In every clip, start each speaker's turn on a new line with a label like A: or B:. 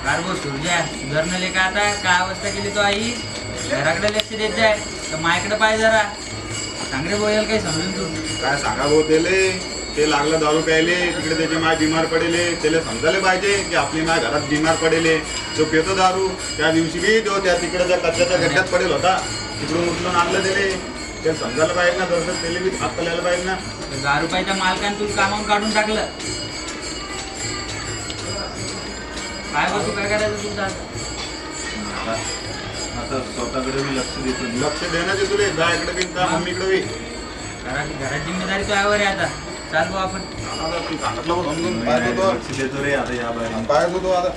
A: Car go Surya सुधारणं ले का आता काय अवस्था केली तो आई घराकडे लक्ष देत जाय तर मायाकडे पाय जरा चांगले बोलायला काही समजून तू
B: काय सांगा भाऊ ते लागलं दारू प्यायले तिकडे त्याची माय बिमार पडेले त्याला समजायला पाहिजे की आपली माय घरात बिमार पडेले तो पितो दारू त्या दिवशी बी तो त्या तिकडे त्या कचऱ्याच्या गड्ड्यात पडेल होता तिकडून उचलून आणलं त्याला समजायला पाहिजे ना तसं त्याला बी हात पल्याला पाहिजे ना
A: दारू पायच्या मालकाने तू कामावून काढून टाकलं काय बघ तू काय करायचं तुझं
C: आता स्वतःकडे मी
B: लक्ष देण्याचे तुले जा इकडे बी जा मम्मीकडे बी
A: घरात जिम्मेदारी तो यावर आहे आता चाल भाऊ आपण
B: आता तू सांगितलं बघ समजून पाहत होतो
C: लक्ष देतो रे आता या बाहेर
B: पाहत होतो आता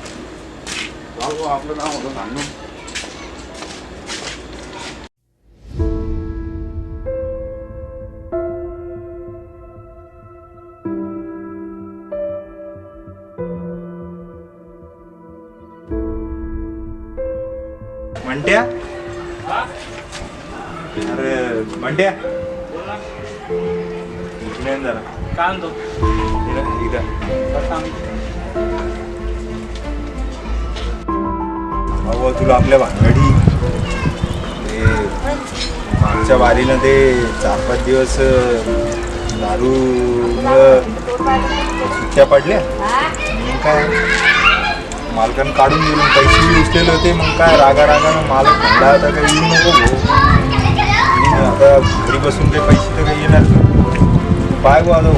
B: चाल भाऊ आपलं नाव होतं सांगून
C: म्हणत्या अरे म्हणत्या इकडे ये जरा
A: काय म्हणतो
C: इकडं अहो तुला आपल्या भानगडी ते मागच्या वारीनं ते 4-5 दिवस दारू सुट्ट्या पडल्या मग काय मालकानं काढून दिलं पैसे उचलेले होते मग काय रागानं मालक म्हणला आता काही येऊ नको भाऊ आता घरी बसून काही पैसे तर काही येणार नाही पाय गो आता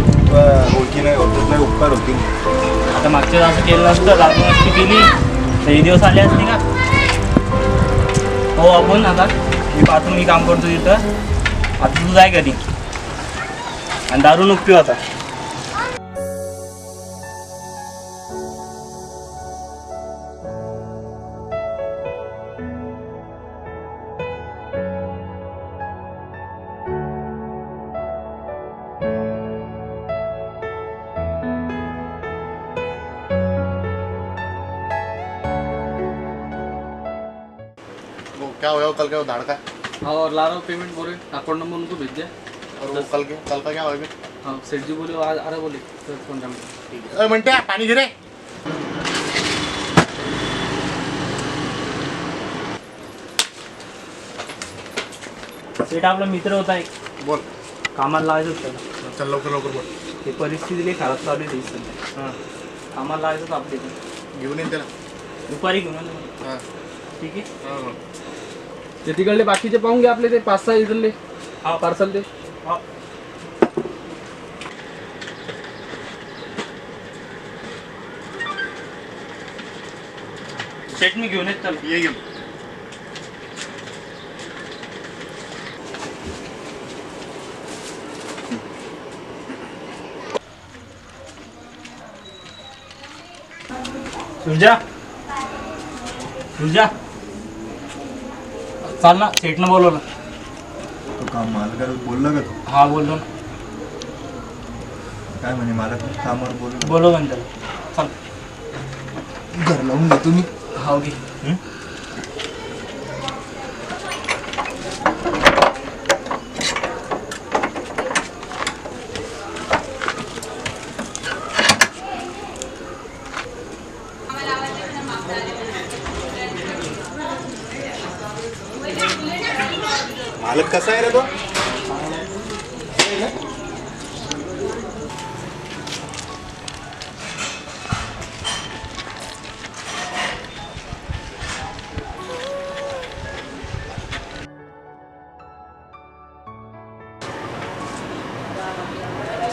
C: ओळखी नाही होतच नाही उपकार होतील
A: आता मागच्या असं केलं नसतं दारू नसती केली तर हे दिवस आले असते का हो आपण आता मी पाहतो मी काम करतो तिथं आता तू जाय कधी आणि दारू नको पिऊ आता
B: क्या होया कल का धाड़ का
D: हाँ और ला रहा हूँ पेमेंट बोले अकाउंट नंबर उनको भेज दिया
B: और वो कल का क्या होगा
D: हाँ सेठ जी बोले आ रहा बोले तो फोन कर
B: म्हणते पाणी घे रे
A: सेठ आपला मित्र होता एक
B: बोल
A: कामाला लावायचं होतं त्याला
B: चल लवकर बोल
A: ते परिस्थिती लई खराब चालू आहे सध्या
B: हां
A: कामाला लावायचं होतं आपल्या
B: घेऊन येईन त्याला
A: दुपारी घेऊन ये.
B: हां
A: ठीक आहे
B: हां
D: ते तिकडले बाकीचे पाहून घे आपले ते 5-6 इथले
A: हा
D: पार्सल ते
A: हा सेट मी घेऊन येत त्याला
B: ये घेऊन
A: सुरजा सुरजा चाल ना सेटनं बोलवलं
C: तो काम मालकाला बोलला का तू
A: हा बोललो ना
C: काय म्हणे मालक कामावर बोलू
A: बोलवलं ना त्याला चल
C: घर लावून घेतो मी
A: हा ओके
C: मालक कसा आहे रे तो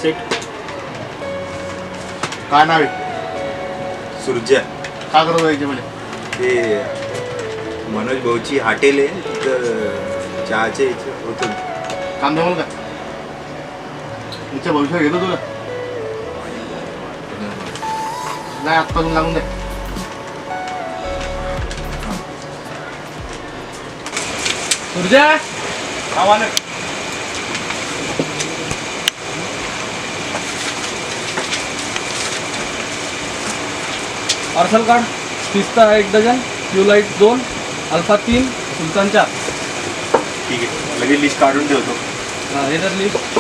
A: सेट
B: काय नाव आहे
C: सुरज्या
B: का करत यायचे म्हणे
C: ते मनोज भाऊची हॉटेल आहे तिथं चहाचे होतं
B: काम जमल का तिच्या भविष्यात घेतो तुला नाही आत्तापासून लागून दे
D: सुरजा
C: हा मालक
D: पार्सल कार्ड पिस्ता 1 डझन ट्यूलाइट 2 अल्फा 3 सुलतान 4
C: ठीक आहे लगेच लिस्ट काढून ठेवतो
D: येतात लिस्ट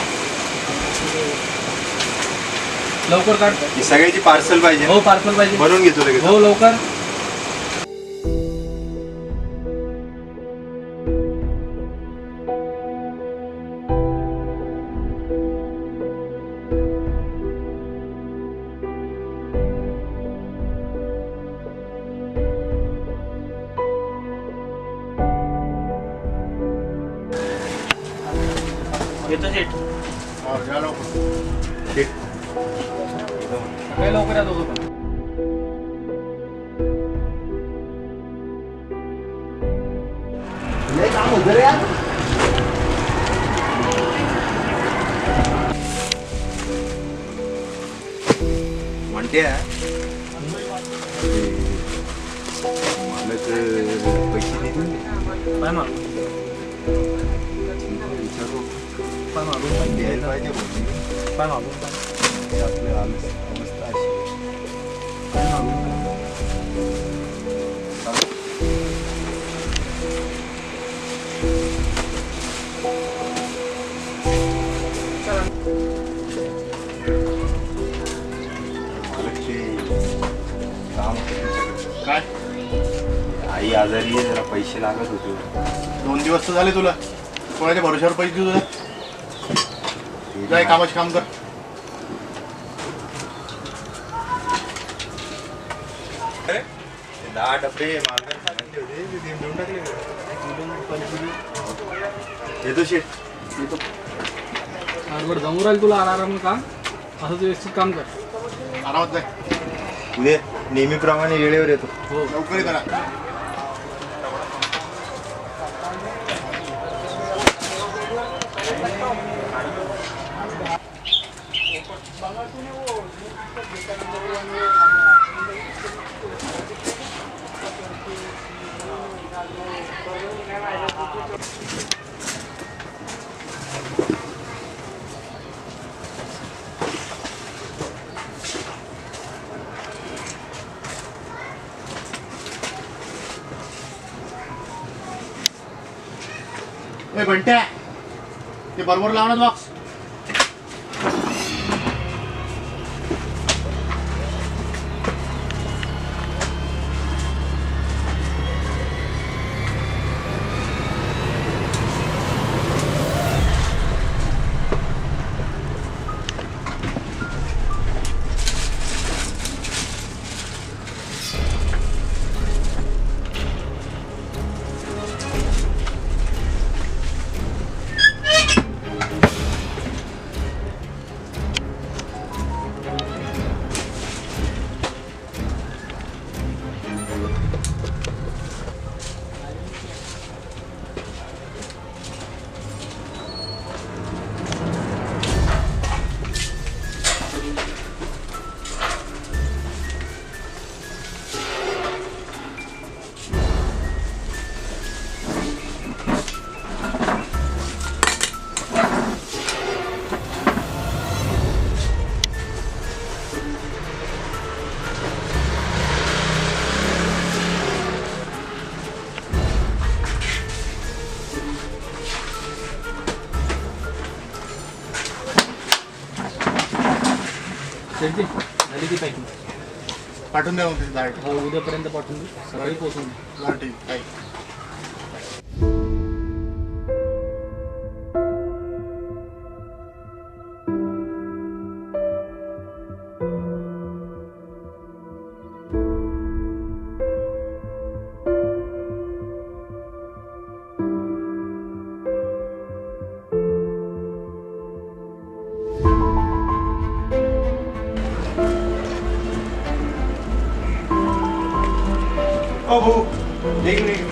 D: लवकर काढ
C: ही सगळ्याची पार्सल पाहिजे
D: हो पार्सल पाहिजे
C: बनवून घेतो लगेच
D: हो लवकर त्या दोघं पण.
C: काम होतं रे यार. म्हणते मालक पैसे देतील
D: काय मागू?
C: विचारू
D: काय मागू?
C: द्यायला पाहिजे बोलली.
D: काय मागू?
C: हे आपलं अवस्था अशी
D: काय मागू?
C: मालकचे काम होतं त्यांच्याकडे.
B: काय
C: आई आजारी आहे, जरा पैसे लागत होते.
B: 2 दिवस तर झाले तुला कोणाच्या भरोश्यावर पैसे देऊ तुला जाय कामाचे काम कर.
C: अरे, ते 10 डबे मालकाने सांगितले होते ते देऊन टाकले. येतो शेठ.
D: बरोबर जमू राहील तुला आराम काम. असं तू व्यवस्थित काम कर.
B: आरामात जाय.
C: उद्या नेहमीप्रमाणे वेळेवर येतो.
D: हो.
B: लवकर करा. ए बंट्या ते बरोबर लावणार बॉक्स.
D: शेटजी झाली ती पॅकिंग.
B: पाठवून द्या मग डायरेक्ट.
D: हो उद्यापर्यंत पाठवून दे. सकाळी पोहोचून दे.
B: बरं ठीक आहे.
C: हो भाऊ एक मिनिट.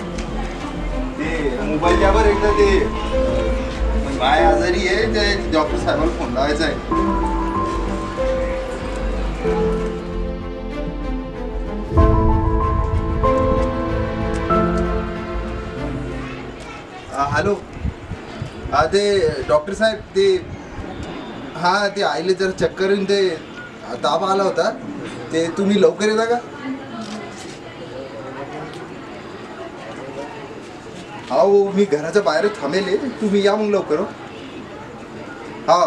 C: ते मोबाईल द्या बरं एकदा. ते माय आजारी आहे, ते डॉक्टर साहेबांना फोन लावायचा आहे. हॅलो. हा ते डॉक्टर साहेब ते हा ते आईले जरा चक्कर येऊन ते ताप आला होता. ते तुम्ही लवकर येता का? हो मी घराच्या बाहेर थांबेले. तुम्ही या मग लवकर. हा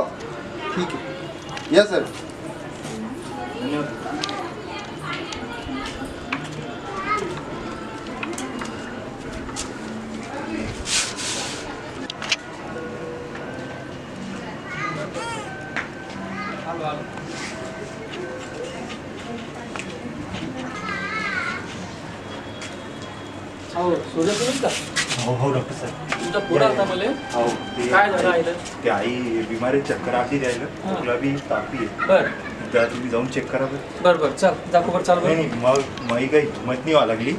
C: ठीक आहे या सर.
A: धन्यवाद.
D: हो सोजा तुम्हीच का?
C: हो हो डॉक्टर साहेब.
D: तुमचा फोन आलता मला.
C: हो
D: काय झालं आईला?
C: ते आई बिमारी चक्कर आली द्यायला.
D: हा.
C: तुला बी तापी आहे.
D: बर
C: जरा तुम्ही जाऊन चेक करा बरं.
D: बरं बरं चल दाखव चाल
C: नाही
D: बरं.
C: नाही मग मग काही हिंमत नाही व्हावं लागली.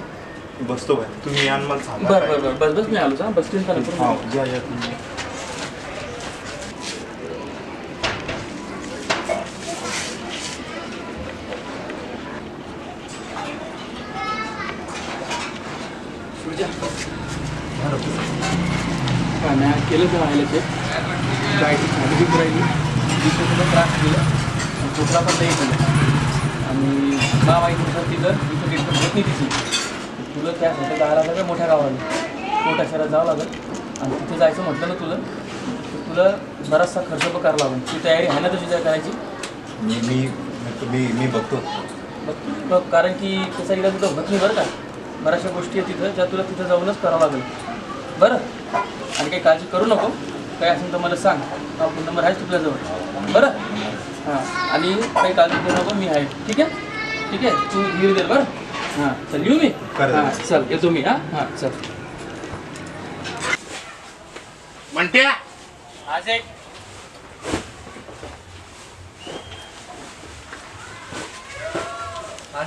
C: मी बसतो बाहेर. तुम्ही यान मला सांगा
D: बरं
C: काय.
D: बरं बरं बस बस मी आलो बस चिंता नको
C: हा
D: करू.
C: या या तुम्ही.
D: काय नाही केलं तर राहिलं ते गायची छाती खूप राहिली तिथं त्रास दिला आणि कुत्रा पण नाही केलं आणि मला माहिती होतं तिथं ट्रीटमेंट होत नाही तिची तुला त्यासाठी जायला लागलं मोठ्या गावाला मोठ्या शहरात जावं लागेल आणि तिथे जायचं म्हटलं ना तुला तर तुला बराचसा खर्च पण करावा लागेल ती तयारी आहे ना तुझी काय करायची.
C: मी बघतो.
D: बघ कारण की त्याचा इलाज तुला होत नाही बरं का. बऱ्याचशा गोष्टी आहेत तिथं ज्या तुला तिथं जाऊनच करावं लागेल बरं. आणि काही काळजी करू नको काय असेल तर मला सांग हा फोन नंबर आहे तुझ्याजवळ बरं. हां आणि काही काळजी करू नको मी आहे ठीक आहे तू धीर दे बरं. हां चल येऊ मी. हां चल येतो मी. हां चल.
B: म्हणत्या
A: आज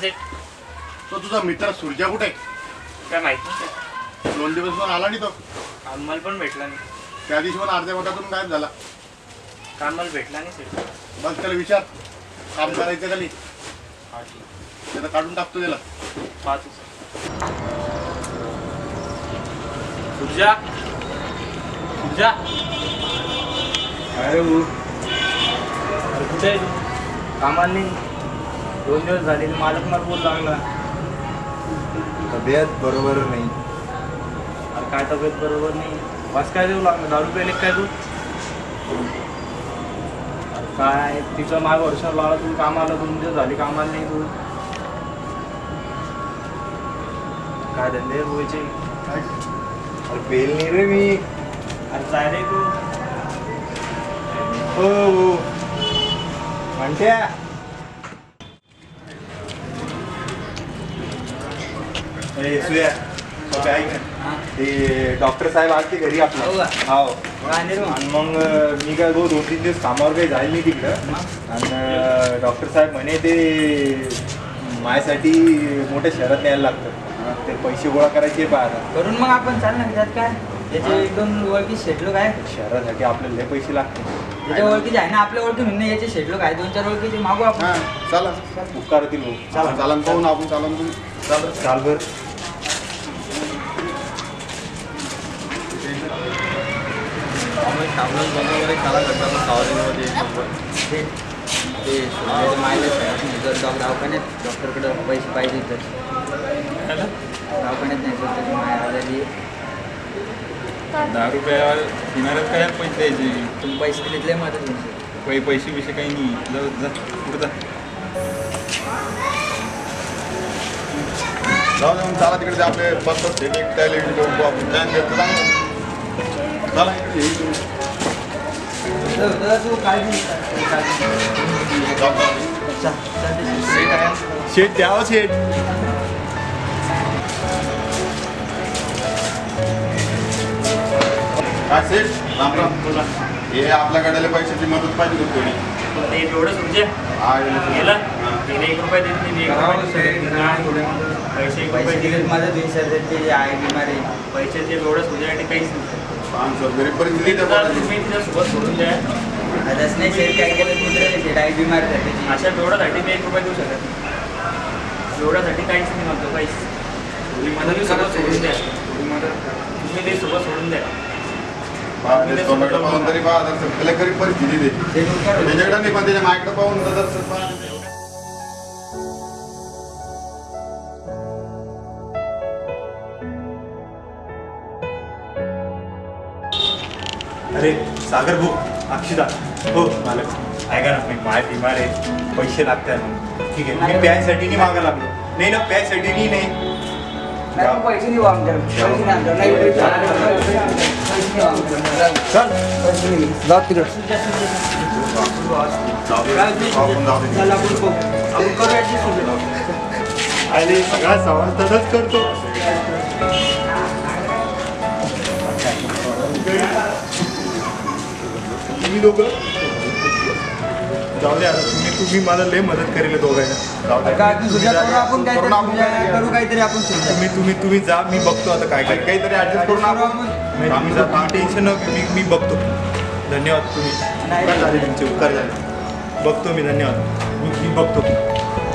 A: एक
B: तो तुझा मित्र सूर्या कुठे
A: काय माहिती नाही.
B: 2 दिवस पण आला नाही तो.
A: कामाला पण भेटला नाही.
B: त्या दिवशी पण अर्ध्या पोटातून गायब झाला.
A: कामाला भेटला नाही सेठ.
B: बघ त्याला विचार काम करायचं खाली त्याला काढून टाकतो त्याला.
A: पाहतो सुरजा सुरजा
C: अरे भाऊ
A: अरे कुठे आहे तू? कामाला नाही. 2 दिवस झाले मालक मला बोल लागला.
C: तब्येत बरोबर नाही.
A: अरे काय तब्येत बरोबर नाही. बस काय देऊ लागलं दारू प्यायले काय तू? अरे काय तिचं माग वर्षाला लावला तू कामाला 2 दिवस झाले कामाला नाही तू. काय धंदे व्हायचे.
C: अरे पेल नाही रे मी.
A: अरे जाय रे तू.
C: हो म्हणत्या अरे सुया ऐक ना ते डॉक्टर साहेब आलते घरी
A: हो
C: आपलं.
A: का?
C: हो आणि मग मी काय 2-3 दिवस कामावर काही जायला नाही तिकडं. आणि डॉक्टर साहेब म्हणे ते माझ्यासाठी मोठ्या शहरात न्यायला लागतं. ते पैसे गोळा करायचे आता
E: करून मग आपण चाल ना त्यात काय त्याचे 1-2 ओळखी शेटलो काय
C: शहरासाठी आपल्याला लय पैसे लागते.
E: त्याच्या ओळखीचे आहे ना आपल्या ओळखी म्हणणे याचे शेटलो काय 2-4 ओळखीचे मागू आपण.
B: हा चला
C: उपकार होतील भाऊ.
B: चालन पाहून आपण चालन तुम्ही
C: चाल बर.
E: ते मायला दवाखान्यात डॉक्टरकडे पैसे पाहिजे तर दवाखान्यात नाही सर त्याची माय आजारी आहे.
C: 10 रुपयावर किनाऱ्यात काय पैसे द्यायचे.
E: तुम्ही पैसे दिलेले मदत होईल सर.
C: पैसे विषय काही नाही. जा पुढे जा.
B: जाऊ जाऊन चला तिकडे आपले पत्तर सेटिंग टॅलेंट आपण प्लॅन देतो चला इकडे येईल तुम्ही.
E: तू काळजी
C: शेट द्यावं शेट.
B: काय सेठ राम राम.
A: बोला.
B: हे आपल्याकडे पैशाची मदत पाहिजे होती थोडी.
A: ते एवढं समजे
B: हा
A: गेलं तिने 1 रुपया देत नाही. 1 रुपया पैसे 1 रुपये
E: पैसे
A: दिले.
E: दिले मदत होईल सर त्याची आहे बिमारी.
A: पैशाचे एवढं सुधासाठी काहीच नाही.
B: 500 गरीब परिस्थिती त्या
A: तुम्ही
B: पोराची.
A: तिच्यासोबत सोडून द्या.
E: आताच नाही शेट काय केलं मित्र शेट आहे बिमारी आहे त्याची.
A: अशा एवढ्यासाठी मी 1 रुपया देऊ शकत नाही. एवढ्यासाठी काहीच नाही म्हणतो पैसे. तुम्ही सोबत सोडून द्या. तुम्ही ते सोबत सोडून द्या.
B: ते टोमॅटो पाहून तरी पहा जर त्याला गरीब परिस्थिती दे
E: ते उपकार होईल.
B: त्याच्याकडे नाही पण त्याच्या मायकडे पाहून जर पहा.
C: अरे सागर भाऊ अक्षिता हो मालक ऐका ना मी माय बिमार आहे. पैसे लागतात म्हणून ठीक आहे. मी प्यायसाठी नाही मागा लागलो. नाही ना प्यायसाठी नाही.
E: नाही मग पैसे देऊ आमच्याकडे. पैसे नाही आमच्याकडे. नाही पैसे नाही आमच्याकडे.
C: चल
E: पैसे नाही. जाऊ तिकडे.
B: आपण जाऊ दे.
E: चला आपण बघू. आपण करू adjust.
C: अरे सगळा समाज तसंच करतो. तुम्ही लोक जाऊ दे आता तुम्ही मला लय मदत करेल दोघांना. जाऊ दे.
E: काय
C: तुम्ही
E: तुझ्या
C: जा.
E: करू आपण
C: करू ना आपण
E: काहीतरी
C: काय.
E: करू काहीतरी आपण सुविधा.
C: तुम्ही जा, मी बघतो आता काय काय.
B: काहीतरी ऍडजस्ट करून आपण
C: नाही, तुम्ही जा, तुम्ही टेन्शन नका, मी बघतो. धन्यवाद. तुम्ही उपकार झाले, तुमचे उपकार झाले. बघतो मी. धन्यवाद. मी बघतो.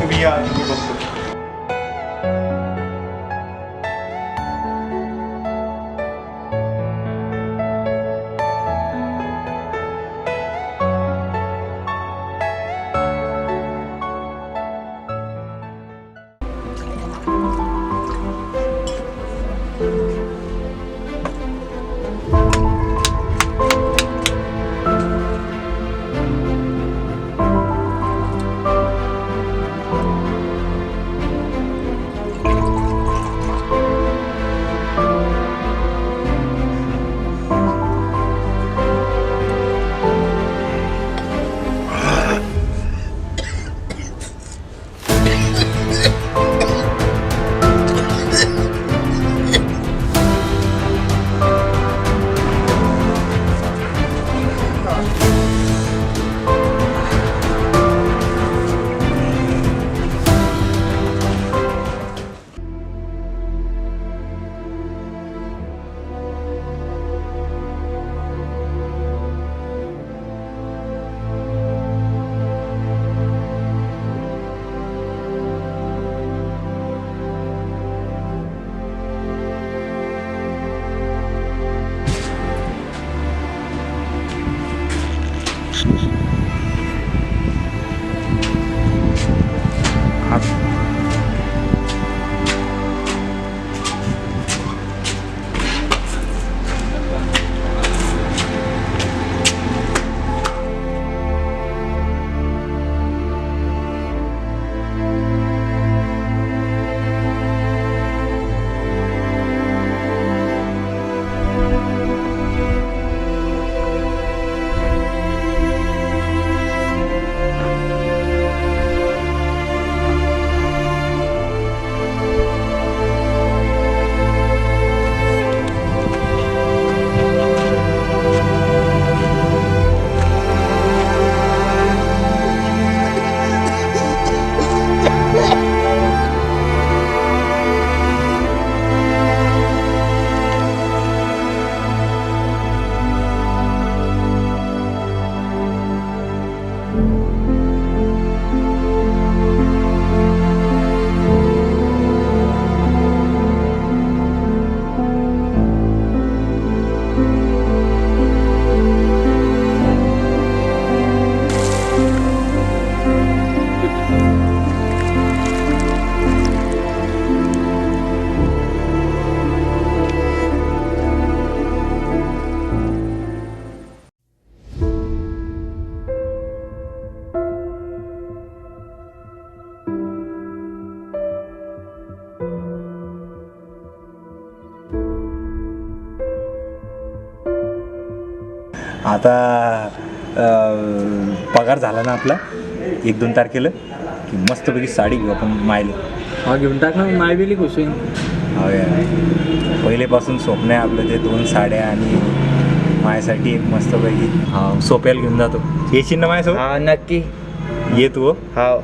C: तुम्ही या, मी बघतो. आता पगार झाला ना आपला 1-2 तारखेला की मस्तपैकी साडी घेऊ आपण मायला.
D: हा घेऊन टाक ना, माय बिली खुश होईन.
C: हो यार, पहिलेपासून स्वप्न आहे आपलं ते 2 साड्या आणि माझ्यासाठी एक मस्तपैकी सोप्याला घेऊन जातो. येशील ना माझ्यासोबत?
E: हा नक्की.
C: ये तू.
E: हा